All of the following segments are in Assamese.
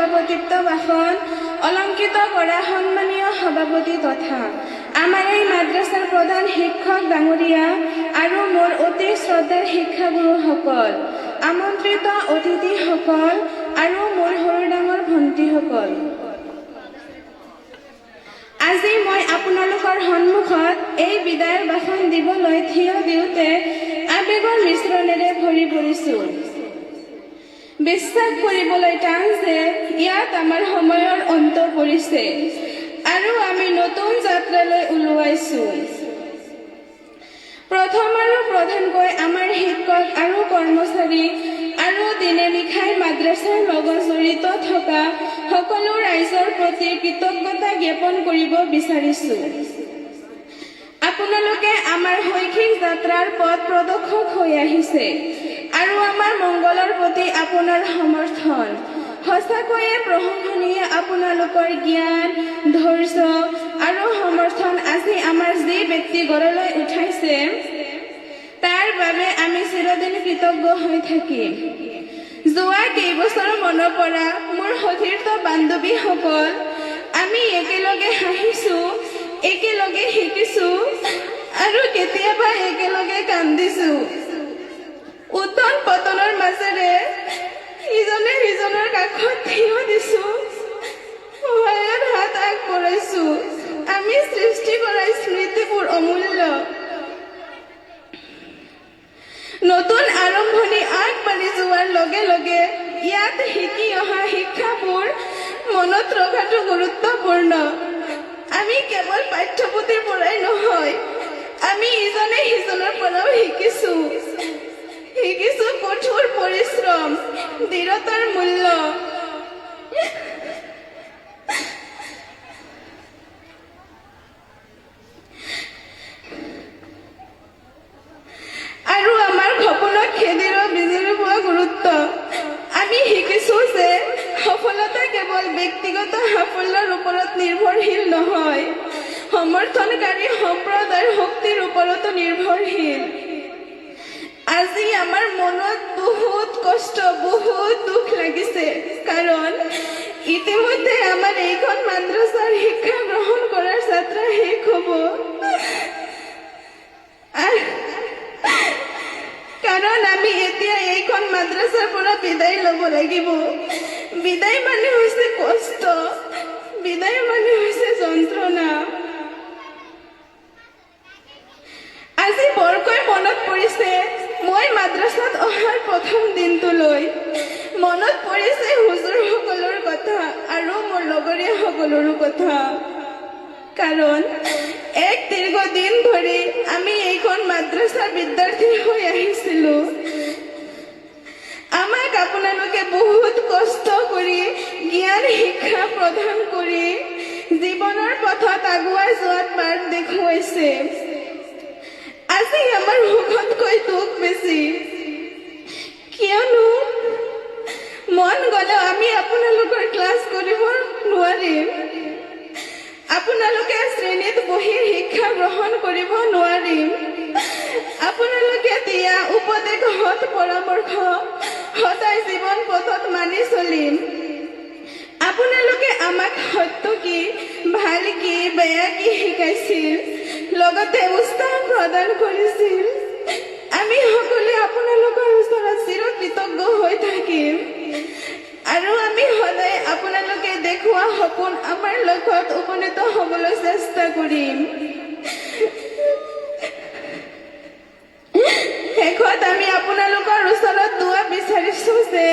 সভাপতিত্ব ভাষণ অলংকৃত কৰা সন্মানীয় সভাপতি তথা আমাৰ এই মাদ্ৰাছাৰ প্ৰধান শিক্ষক ডাঙৰীয়া আৰু মোৰ অতি শ্ৰদ্ধাৰ শিক্ষাগুৰুসকল, আমন্ত্ৰিত অতিথিসকল আৰু মোৰ সৰু ডাঙৰ ভণ্টিসকল, আজি মই আপোনালোকৰ সন্মুখত এই বিদায়ৰ ভাষণ দিবলৈ থিয় দিওঁতে আবেগৰ মিশ্ৰণেৰে ভৰি পৰিছোঁ। বিশ্বাস কৰিবলৈ টান যে ইয়াত আমাৰ সময়ৰ অন্ত পৰিছে আৰু আমি নতুন যাত্ৰালৈ ওলোৱাইছোঁ। প্ৰথম আৰু প্ৰধানকৈ আমাৰ শিক্ষক আৰু কৰ্মচাৰী আৰু দিনে নিশাই মাদ্ৰাছাৰ লগত জড়িত থকা সকলো ৰাইজৰ প্ৰতি কৃতজ্ঞতা জ্ঞাপন কৰিব বিচাৰিছোঁ। আপোনালোকে আমাৰ শৈক্ষিক যাত্ৰাৰ পথ প্ৰদৰ্শক হৈ আহিছে আৰু আমাৰ মংগলৰ প্ৰতি আপোনাৰ সমৰ্থন সঁচাকৈয়ে প্ৰশংসনীয়। আপোনালোকৰ জ্ঞান, ধৈৰ্য আৰু সমৰ্থন আজি আমাৰ যি ব্যক্তি গঢ়লৈ উঠাইছে তাৰ বাবে আমি চিৰদিন কৃতজ্ঞ হৈ থাকিম। যোৱা কেইবছৰ মনৰ পৰা মোৰ সতীৰ্থ বান্ধৱীসকল, আমি একেলগে হাঁহিছো, একেলগে শিকিছো আৰু কেতিয়াবা একেলগে কান্দিছো। উত্তন পতনৰ মাজেৰে ইজনে সিজনৰ কাষত থিয় দিছো, সহায়ৰ হাত আগবঢ়াইছো। আমি সৃষ্টি কৰা স্মৃতিবোৰ অমূল্য। নতুন আৰম্ভণি আগবাঢ়ি যোৱাৰ লগে লগে ইয়াত শিকি অহা শিক্ষাবোৰ মনত ৰখাটো গুৰুত্বপূৰ্ণ। আমি কেৱল পাঠ্যপুথিৰ পৰাই নহয়, আমি ইজনে সিজনৰ পৰাও শিকিছো কঠোৰ পৰিশ্ৰম, দৃঢ়তাৰ মূল্য। আৰু আমাৰ সপোনক খেদিৰ বিজুৰি পোৱা গুৰুত্ব। আমি শিকিছো যে সফলতা কেৱল ব্যক্তিগত সাফল্যৰ ওপৰত নিৰ্ভৰশীল নহয়, সমৰ্থনকাৰী সম্প্ৰদায়ৰ শক্তিৰ ওপৰতো নিৰ্ভৰশীল। আজি আমাৰ মনত বহুত কষ্ট, বহুত দুখ লাগিছে, কাৰণ ইতিমধ্যে আমাৰ এইখন মাদ্ৰাছাৰ শিক্ষা গ্ৰহণ কৰাৰ যাত্ৰা শেষ হ'ব। কাৰণ আমি এতিয়া এইখন মাদ্ৰাছাৰ পৰা বিদায় ল'ব লাগিব। বিদায় মানে হৈছে কষ্ট, বিদায় মানে হৈছে যন্ত্ৰণা। আজি বৰকৈ মনত পৰিছে মই মাদ্ৰাছাত অহাৰ প্ৰথম দিনটোলৈ। মনত পৰিছে হুজুৰসকলৰ কথা আৰু মোৰ লগৰীয়াসকলৰো কথা। কাৰণ এক দীৰ্ঘদিন ধৰি আমি এইখন মাদ্ৰাছাৰ বিদ্যাৰ্থী হৈ আহিছিলো। আমাক আপোনালোকে বহুত কষ্ট কৰি জ্ঞান শিক্ষা প্ৰদান কৰি জীৱনৰ পথত আগুৱাই যোৱাত বাট দেখুৱাইছে। আজি আমাৰ সুখতকৈ দুখ বেছি, কিয়নো মন গ'লেও আমি আপোনালোকৰ ক্লাছ কৰিব নোৱাৰিম। আপোনালোকে শ্ৰেণীত বহি শিক্ষা গ্ৰহণ কৰিব নোৱাৰিম। আপোনালোকে দিয়া উপদেশ, সৎ পৰামৰ্শ সদায় জীৱন পথত মানি চলিম। আপোনালোকে আমাক সত্য কি, ভাল কি, বেয়া কি শিকাইছিল, লগতে উৎসাহ প্ৰদান কৰিছিল। আমি সকলোৱে আপোনালোকৰ ওচৰত চিৰকৃতজ্ঞ হৈ থাকিম আৰু আমি সদায় আপোনালোকে দেখুওৱা সপোন আমাৰ লক্ষ্যত উপনীত হ'বলৈ চেষ্টা কৰিম। শেষত আমি আপোনালোকৰ ওচৰত দুৱা বিচাৰিছো যে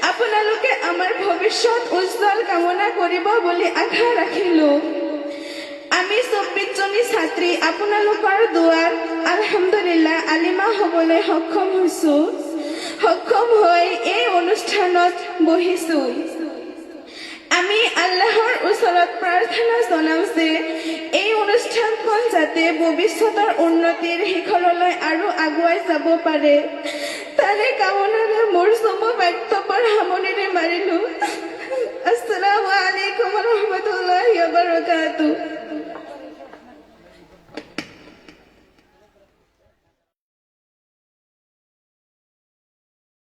আপোনালোকে আমাৰ ভৱিষ্যত উজ্জ্বল কামনা কৰিব বুলি আশা ৰাখিলো। আমি 24 জনী ছাত্ৰী আপোনালোকৰ দুৱাত আলহামদুলিল্লাহ আলিমা হ'বলৈ সক্ষম হৈছো। সক্ষম হৈ এই অনুষ্ঠানত বহিছো। আমি আল্লাহৰ ওচৰত প্ৰাৰ্থনা জনাওঁ যে এই অনুষ্ঠানখন যাতে ভৱিষ্যতৰ উন্নতিৰ শিখৰলৈ আৰু আগুৱাই যাব পাৰে, তাৰে কামনাৰে